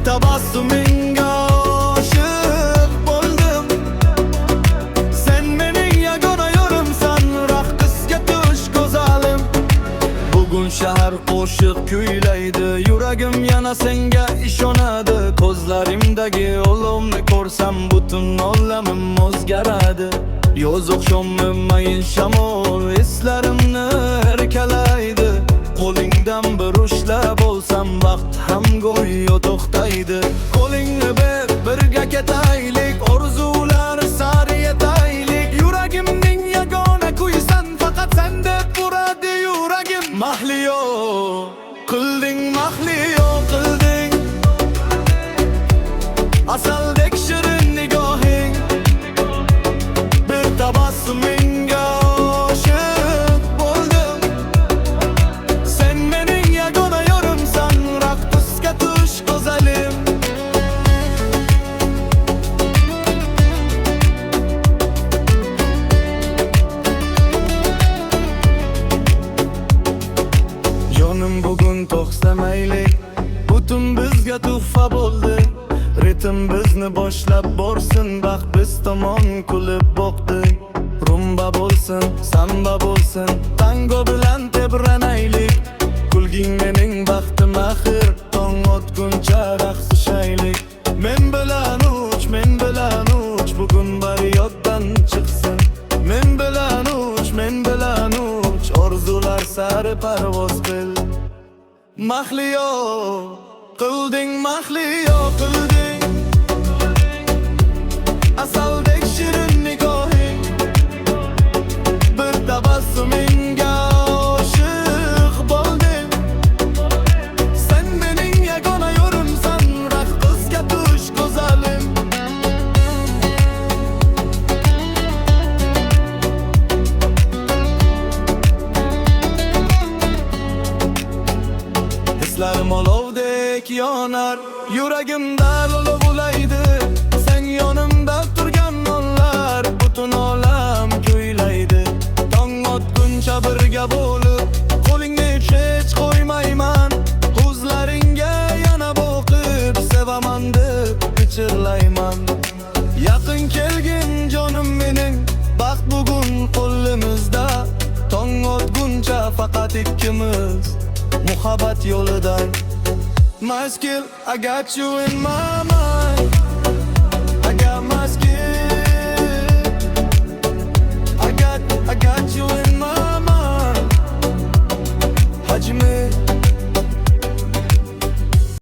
tabassumingga aşık boldum. Sen mening yagona yo'limsan, raqsga tush go'zalim. Bugun shahar qo'shiq kuylaydi, yuragim yana senga ishonadi. Ko'zlarimdagi olovni ko'rsam, butun olamim o'zgaradi. Yoz oqshomi mayin shamol eslarimni erkalaydi. Qo'lingdan bir ushlab olsam, vaqt ham go'yo to'xtaydi. Qo'lingni ber, birga ketaylik, orzular sari yetaylik. Yuragimning yagona kuysan, faqat sen deb uradi yuragim. Mahliyo qilding, mahliyo qilding, asaldek shirin nigohing. Bir tabassumingga aşık boldum. Sen mening yagona yo'limsan, raqsga tush go'zalim. Yonim bugun to'xtamaylik, butun bizga tuhfa bo'ldi. Ritim bizni boshlab borsin, baxt biz tomon kulib boqdi. Rumba bo'lsin, samba bo'lsin, tango bilan tebranaylik. Kulging mening baxtim axir, tong otguncha raqsishaylik. Men bilan uch, bugun bari yoddan chiqsin. Men bilan uch, orzular sari parvoz qil. Mahliyo qilding, mahliyo qilding, asaldek shirin nigohing. Bir tabassumingga aşık boldum. Sen mening yagona yo'limsan, raqsga tush go'zalim. Hislarim olovdek yonar, yuragimda olov ulaydi. Sen yonimda turgan onlar, butun olam kuylaydi. Tong otguncha birga bo'lib, qo'lingni hech qo'ymayman. Ko'zlaringga yana boqib, sevaman deb pichirlayman. Yaqin kelgin jonim mening, baxt bugun qo'limizda. Tong otguncha faqat ikkimiz, muhabbat yo'lidan. My skill, I got you in my mind.